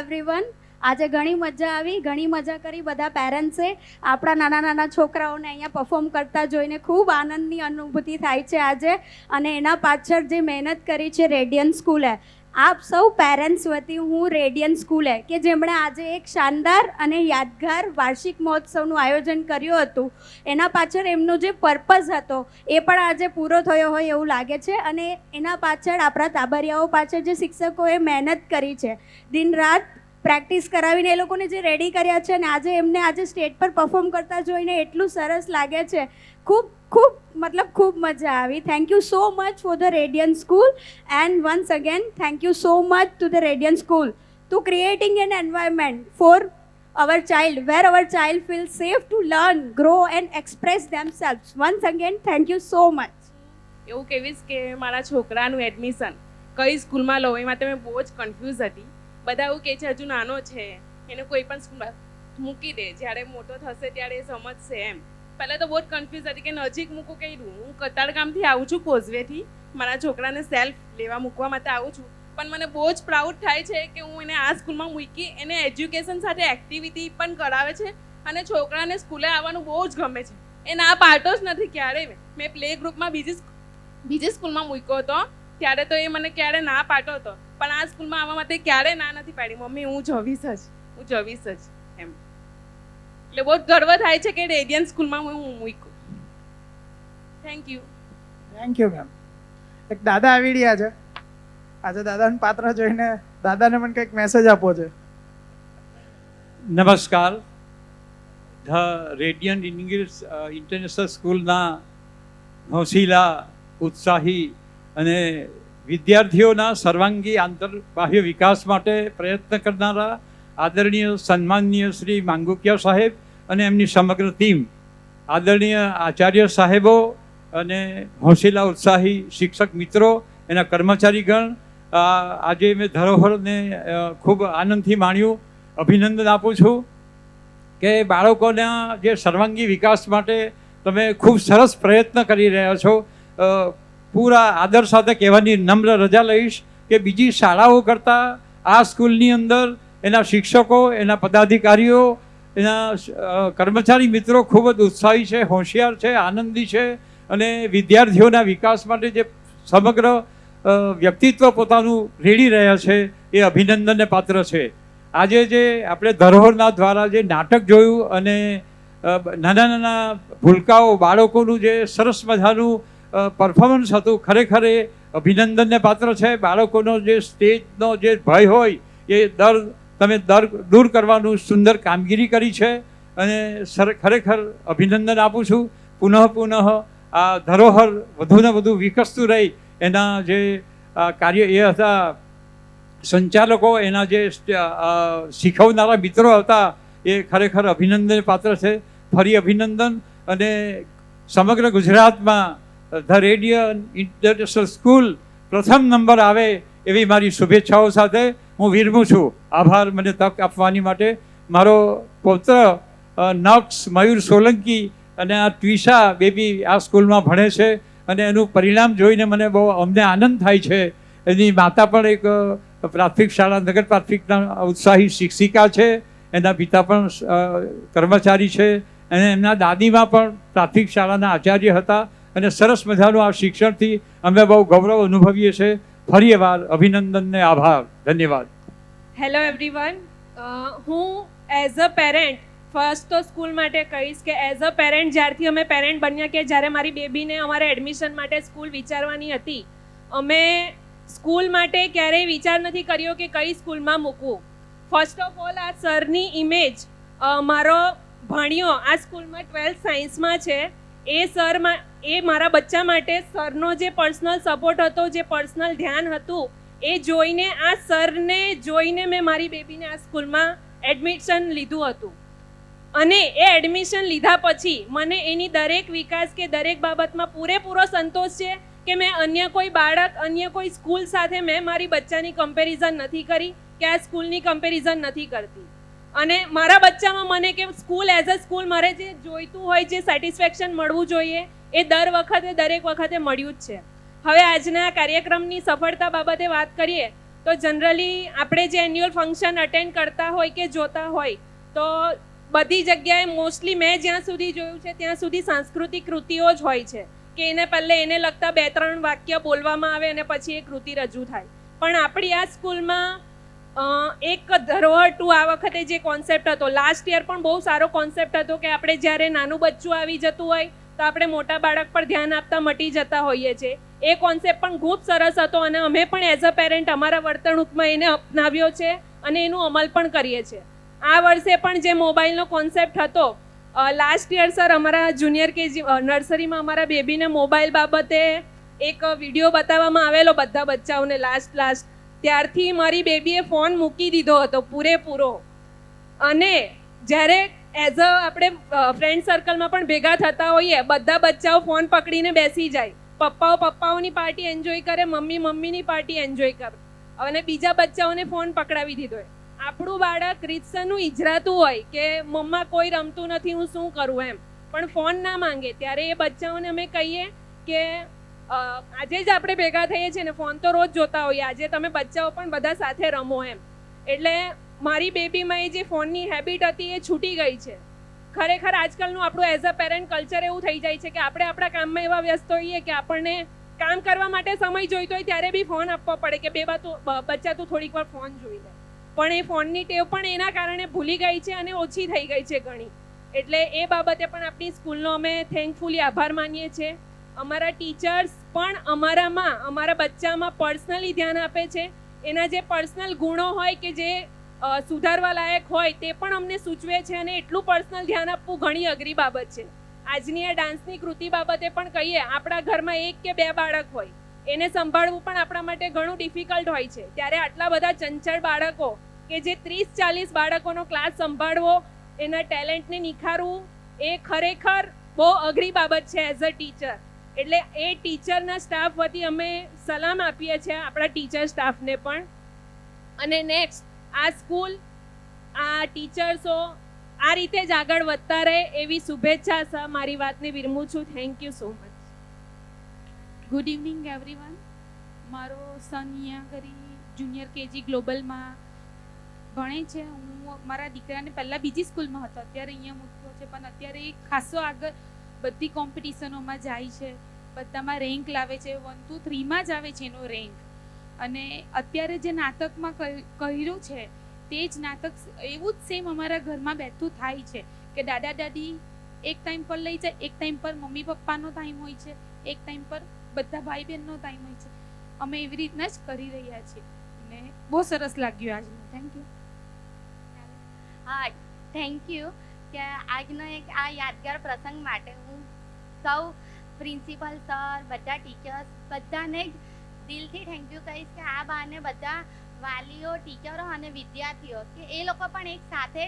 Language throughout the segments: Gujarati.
એવરીવન. આજે ઘણી મજા આવી, ઘણી મજા કરી બધા પેરેન્ટ્સે. આપણા નાના નાના છોકરાઓને અહીંયા પરફોર્મ કરતા જોઈને ખૂબ આનંદની અનુભૂતિ થાય છે આજે. અને એના પાછળ જે મહેનત કરી છે રેડિયન સ્કૂલે, આપ સૌ પેરેન્ટ્સ વતી હું રેડિયન સ્કૂલે કે જેમણે આજે એક શાનદાર અને યાદગાર વાર્ષિક મહોત્સવનું આયોજન કર્યું હતું, એના પાછળ એમનો જે પર્પઝ હતો એ પણ આજે પૂરો થયો હોય એવું લાગે છે. અને એના પાછળ આપણા તાબરિયાઓ પાછળ જે શિક્ષકોએ મહેનત કરી છે, દિન રાત પ્રેક્ટિસ કરાવીને એ લોકોને જે રેડી કર્યા છે, અને આજે એમને આજે સ્ટેજ પર પરફોર્મ કરતા જોઈને એટલું સરસ લાગે છે. ખૂબ મજા આવી. Thank you so much for the radian school, and once again thank you so much to the radian school to creating an environment for our child where our child feels safe to learn, grow and express themselves. Once again thank you so much. એવું કહેવીશ કે મારા છોકરાનું એડમિશન કઈ સ્કૂલમાં લઉં એમાં મેં બહુ જ કન્ફ્યુઝ હતી. બધા એવું કહે છે હજુ નાનો છે, એને કોઈ પણ સ્કૂલમાં મૂકી દે, જ્યારે મોટો થશે ત્યારે એ સમજશે એમ. પહેલાં તો બહુ જ કન્ફ્યુઝ હતી કે નજીક મૂકું કઈ દઉં. હું કતારગામથી આવું છું, કોઝવેથી. મારા છોકરાને સેલ્ફ લેવા મૂકવા માટે આવું છું, પણ મને બહુ જ પ્રાઉડ થાય છે કે હું એને આ સ્કૂલમાં મૂકી. એને એજ્યુકેશન સાથે એક્ટિવિટી પણ કરાવે છે અને છોકરાને સ્કૂલે આવવાનું બહુ જ ગમે છે. એ ના પાડતો જ નથી ક્યારેય. મેં પ્લે ગ્રુપમાં બીજી સ્કૂલમાં મૂક્યો હતો ત્યારે તો એ મને ક્યારે ના પાડતો હતો, પણ આ સ્કૂલમાં આવવા માટે ક્યારે ના નથી પાડી. મમ્મી હું જવીશ જ એમ. એટલે બહુ જ ગર્વ થાય છે કે રેડિયન સ્કૂલમાં હું મૂક્યું. Thank you ma'am. એક દાદા આવી રહ્યા છે. આજે દાદાનું પાત્ર જોઈને દાદાને પણ કંઈક મેસેજ આપવો છે. નમસ્કાર. ધ રેડિયન ઇંગ્લિશ ઇન્ટરનેશનલ સ્કૂલના હોશિલા, ઉત્સાહી અને વિદ્યાર્થીઓના સર્વાંગી આંતરબાહ્ય વિકાસ માટે પ્રયત્ન કરનારા આદરણીય સન્માનનીય શ્રી માંગુકિયા સાહેબ અને એમની સમગ્ર ટીમ, આદરણીય આચાર્ય સાહેબો અને હોશિલા ઉત્સાહી શિક્ષક મિત્રો, એના કર્મચારીગણ, આજે મેં ધરોહરને ખૂબ આનંદથી માણ્યું. અભિનંદન આપું છું કે બાળકોના જે સર્વાંગી વિકાસ માટે તમે ખૂબ સરસ પ્રયત્ન કરી રહ્યા છો. પૂરા આદર સાથે કહેવાની નમ્ર રજા લઈશ કે બીજી શાળાઓ કરતાં આ સ્કૂલની અંદર એના શિક્ષકો, એના પદાધિકારીઓ, એના કર્મચારી મિત્રો ખૂબ જ ઉત્સાહી છે, હોશિયાર છે, આનંદી છે અને વિદ્યાર્થીઓના વિકાસ માટે જે સમગ્ર વ્યક્તિત્વ પોતાનું રેડી રહ્યા છે એ અભિનંદનને પાત્ર છે. આજે જે આપણે ધરોહરના દ્વારા જે નાટક જોયું અને નાના નાના ભૂલકાઓ બાળકોનું જે સરસ મજાનું પરફોર્મન્સ હતું, ખરેખર એ અભિનંદનને પાત્ર છે. બાળકોનો જે સ્ટેજનો જે ભય હોય એ તમે દૂર કરવાનું સુંદર કામગીરી કરી છે અને ખરેખર અભિનંદન આપું છું. પુનઃ આ ધરોહર વધુને વધુ વિકસતું રહી એના જે કાર્ય એ હતા સંચાલકો, એના જે શીખવનારા મિત્રો હતા, એ ખરેખર અભિનંદન પાત્ર છે. ફરી અભિનંદન. અને સમગ્ર ગુજરાતમાં ધ રેડિયન ઇન્ટરનેશનલ સ્કૂલ પ્રથમ નંબર આવે એવી મારી શુભેચ્છાઓ સાથે હું વિરમું છું. આભાર મને તક આપવાની માટે. મારો પૌત્ર નક્ષ મયુર સોલંકી અને આ ટ્વિશા બેબી આ સ્કૂલમાં ભણે છે અને એનું પરિણામ જોઈને અમને આનંદ થાય છે. એની માતા પણ એક પ્રાથમિક શાળા, નગર પ્રાથમિકના ઉત્સાહી શિક્ષિકા છે. એના પિતા પણ કર્મચારી છે અને એમના દાદીમાં પણ પ્રાથમિક શાળાના આચાર્ય હતા અને સરસ મજાનું આ શિક્ષણથી અમે બહુ ગૌરવ અનુભવીએ છીએ. ફરી વાર અભિનંદનને આભાર. ધન્યવાદ. Hello everyone. હું એઝ અ પેરેન્ટ ફર્સ્ટ તો સ્કૂલ માટે કહીશ કે એઝ અ પેરેન્ટ જ્યારથી અમે પેરેન્ટ બન્યા કે જ્યારે મારી બેબીને અમારે એડમિશન માટે સ્કૂલ વિચારવાની હતી, અમે સ્કૂલ માટે ક્યારેય વિચાર નથી કર્યો કે કઈ સ્કૂલમાં મૂકવું. ફર્સ્ટ ઓફ ઓલ આ સરની ઇમેજ, મારો ભાણિયો આ સ્કૂલમાં 12th સાયન્સમાં છે, એ મારા બચ્ચા માટે સરનો જે પર્સનલ સપોર્ટ હતો, જે પર્સનલ ધ્યાન હતું, એ જોઈને આ સરને જોઈને મેં મારી બેબીને આ સ્કૂલમાં એડમિશન લીધું હતું. અને એ એડમિશન લીધા પછી મને એની દરેક વિકાસ કે દરેક બાબતમાં પૂરેપૂરો સંતોષ છે કે મેં અન્ય કોઈ બાળક, અન્ય કોઈ સ્કૂલ સાથે મેં મારી બચ્ચાની કમ્પેરિઝન નથી કરી કે આ સ્કૂલની કમ્પેરિઝન નથી કરતી. અને મારા બચ્ચામાં મને કે સ્કૂલ એઝ અ સ્કૂલ મારે જે જોઈતું હોય, જે સેટિસ્ફેક્શન મળવું જોઈએ એ દરેક વખતે મળ્યું જ છે. હવે આજના કાર્યક્રમની સફળતા બાબતે વાત કરીએ તો જનરલી આપણે જે એન્યુઅલ ફંક્શન અટેન્ડ કરતા હોય કે જોતા હોય તો બધી જગ્યાએ મોસ્ટલી મેં જ્યાં સુધી જોયું છે ત્યાં સુધી સાંસ્કૃતિક કૃતિઓ જ હોય છે કે એને પહેલે એને લગતા 2-3 વાક્ય બોલવામાં આવે અને પછી એ કૃતિ રજૂ થાય. પણ આપણી આ સ્કૂલમાં એક ધરોહર ટુ આ વખતે જે કોન્સેપ્ટ હતો, લાસ્ટ યર પણ બહુ સારો કોન્સેપ્ટ હતો કે આપણે જ્યારે નાનું બચ્ચું આવી જતું હોય તો આપણે મોટા બાળક પર ધ્યાન આપતા મટી જતા હોઈએ છીએ. એ કોન્સેપ્ટ પણ ખૂબ સરસ હતો અને અમે પણ એઝ અ પેરેન્ટ અમારા વર્તણૂકમાં એને અપનાવ્યો છે અને એનું અમલ પણ કરીએ છીએ. આ વર્ષે પણ જે મોબાઈલનો કોન્સેપ્ટ હતો, લાસ્ટ યર સર અમારા જુનિયર કેજી નર્સરીમાં અમારા બેબીને મોબાઈલ બાબતે એક વિડીયો બતાવવામાં આવેલો બધા બચ્ચાઓને લાસ્ટ ત્યારથી મારી બેબીએ ફોન મૂકી દીધો હતો પૂરેપૂરો. અને જ્યારે એઝ અ આપણે ફ્રેન્ડ સર્કલમાં પણ ભેગા થતા હોઈએ, બધા બચ્ચાઓ ફોન પકડીને બેસી જાય, પપ્પાઓની પાર્ટી એન્જોય કરે, મમ્મીની પાર્ટી એન્જોય કરે અને બીજા બચ્ચાઓને ફોન પકડાવી દીધો. આપણું બાળક રીતસરનું ઈજરાતું હોય કે મમ્મા કોઈ રમતું નથી, હું શું કરું એમ, પણ ફોન ના માંગે ત્યારે એ બચ્ચાઓને અમે કહીએ કે આજે જ આપણે ભેગા થઈએ છીએ ને ફોન તો રોજ જોતા હોઈએ, આજે તમે બચ્ચાઓ પણ બધા સાથે રમો એમ. એટલે મારી બેબીમાં એ જે ફોનની હેબિટ હતી એ છૂટી ગઈ છે. ખરેખર આજકાલનું આપણું એઝ અ પેરેન્ટ કલ્ચર એવું થઈ જાય છે કે આપણે આપણા કામમાં એવા વ્યસ્ત હોઈએ કે આપણને કામ કરવા માટે સમય જોઈતો હોય ત્યારે બી ફોન આપવો પડે કે બચ્ચા તું થોડીક વાર ફોન જોઈ લે. પણ એ ફોનની ટેવ પણ એના કારણે ભૂલી ગઈ છે અને ઓછી થઈ ગઈ છે ઘણી. એટલે એ બાબતે પણ આપણી સ્કૂલનો અમે થેન્કફુલી આભાર માનીએ છીએ. અમારા ટીચર્સ પણ અમારા બચ્ચામાં પર્સનલી ધ્યાન આપે છે. એના જે પર્સનલ ગુણો હોય કે જે સુધારવા લાયક હોય તે પણ અમને સૂચવે છે અને એટલું પર્સનલ ધ્યાન આપવું ઘણી અઘરી બાબત છે. આજની આ ડાન્સની કૃતિ બાબતે પણ કહીએ, આપણા ઘરમાં 1 કે 2 બાળક હોય, એને સંભાળવું પણ આપણા માટે ઘણું ડિફિકલ્ટ હોય છે. ત્યારે આટલા બધા ચંચળ બાળકો કે જે 30-40 બાળકોનો ક્લાસ સંભાળવો, એના ટેલેન્ટને નિખારવું, એ ખરેખર બહુ અઘરી બાબત છે એઝ અ ટીચર. એટલે એ ટીચરના સ્ટાફ વતી અમે સલામ આપીએ છીએ આપણા ટીચર સ્ટાફને પણ. અને નેક્સ્ટ આ સ્કૂલ, આ ટીચર્સો આ રીતે જ આગળ વધતા રહે એવી શુભેચ્છા સહ મારી વાતને વિરમું છું. Thank you so much. Good evening everyone. મારો સન અહીંયા કરી જુનિયર કેજી ગ્લોબલમાં ભણે છે. હું મારા દીકરાને પહેલાં બીજી સ્કૂલમાં હતો, અત્યારે અહીંયા મૂક્યો છે, પણ અત્યારે એ ખાસો આગળ બધી કોમ્પિટિશનોમાં જાય છે, બધામાં રેન્ક લાવે છે. 1 to 3માં જ આવે છે એનો રેન્ક. અને અત્યારે જે નાટકમાં કર્યું છે તે જ નાટક એવું જ સેમ અમારા ઘરમાં બેઠું થાય છે કે દાદા દાદી એક ટાઈમ પર લઈ જાય, એક ટાઈમ પર મમ્મી પપ્પાનો ટાઈમ હોય છે, એક ટાઈમ પર બધા ભાઈ બહેનનો ટાઈમ હોય છે. અમે એવી રીતના જ કરી રહ્યા છીએ અને બહુ સરસ લાગ્યું આજનું. Thank you. હા, થેન્ક યુ કે આજનો એક આ યાદગાર પ્રસંગ માટે હું સૌ પ્રિન્સિપલ સર, બધા ટીચર્સ, બધાને જ દિલથી થેન્ક યુ કહીશ કે આ બહાને બધા વાલીઓ, ટીચરો અને વિદ્યાર્થીઓ કે એ લોકો પણ એક સાથે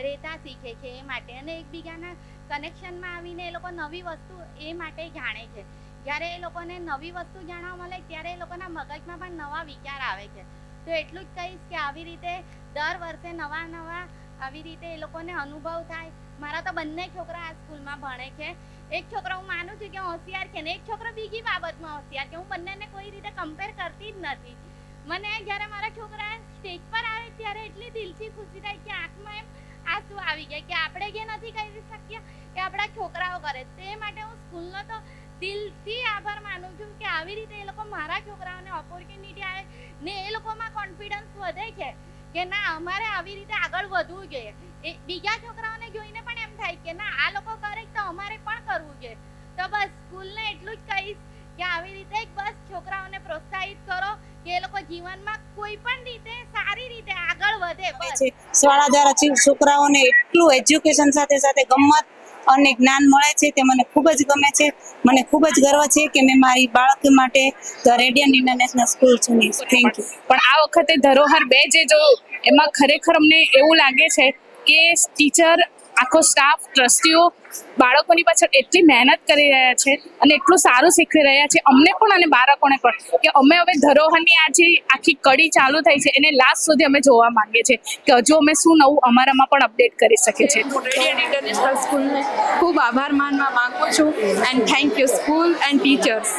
રહેતા શીખે છે એ માટે, અને એકબીજાના કનેક્શનમાં આવીને એ લોકો નવી વસ્તુ એ માટે જાણે છે. જ્યારે એ લોકોને નવી વસ્તુ જાણવા મળે ત્યારે એ લોકોના મગજમાં પણ નવા વિચાર આવે છે. તો એટલું જ કહીશ કે આવી રીતે દર વર્ષે નવા આવી રીતે એ લોકોને અનુભવ થાય. મારા તો બંને છોકરા આ સ્કૂલમાં ભણે છે. એક છોકરો હું માનું છું કે હોશિયાર છે ને એક છોકરો બીજી બાબતમાં હોશિયાર છે. હું બંનેને કોઈ રીતે કમ્પેર કરતી જ નથી. મને જ્યારે મારા છોકરા સ્ટેજ પર આવે ત્યારે એટલી દિલથી ખુશી થાય કે આંખમાં એમ આંસુ આવી જાય કે આપણે જે નથી કરી શક્યા એ આપણા છોકરાઓ કરે. તે માટે હું સ્કૂલનો તો દિલથી આભાર માનું છું કે આવી રીતે એ લોકો મારા છોકરાઓને ઓપોર્ચ્યુનિટી આવે ને એ લોકોમાં કોન્ફિડન્સ વધે છે કે ના અમારે આવી રીતે આગળ વધવું જોઈએ. એ બીજા છોકરાઓને જોઈને પણ એમ થાય કે ના આ લોકો કરે તો અમારે પણ કરવું જોઈએ. તો બસ સ્કૂલને એટલું જ કહીશ કે આવી રીતે બસ છોકરાઓને પ્રોત્સાહિત કરો કે એ લોકો જીવનમાં કોઈ પણ રીતે સારી રીતે આગળ વધે. બસ શાળા દ્વારા છોકરાઓને એટલું એજ્યુકેશન સાથે સાથે ગમત અને જ્ઞાન મળે છે તે મને ખૂબ જ ગમે છે. મને ખૂબ જ ગર્વ છે કે મેં મારી બાળક માટે રેડિયન્ટ ઇન્ટરનેશનલ સ્કૂલ ચૂની. Thank you. પણ આ વખતે ધરોહર 2 જે જો એમાં ખરેખર અમને એવું લાગે છે કે ટીચર, આખો સ્ટાફ, ટ્રસ્ટીઓ બાળકોની પાછળ એટલી મહેનત કરી રહ્યા છે અને એટલું સારું શીખવી રહ્યા છે અમને પણ અને બાળકોને પણ, કે અમે હવે ધરોહરની આ જે આખી કડી ચાલુ થઈ છે એને લાસ્ટ સુધી અમે જોવા માંગીએ છીએ કે હજુ અમે શું નવું અમારામાં પણ અપડેટ કરી શકીએ છીએ. રેડિયન્ટ ઇન્ટરનેશનલ સ્કૂલને ખૂબ આભાર માનવા માંગુ છું. And thank you school and teachers.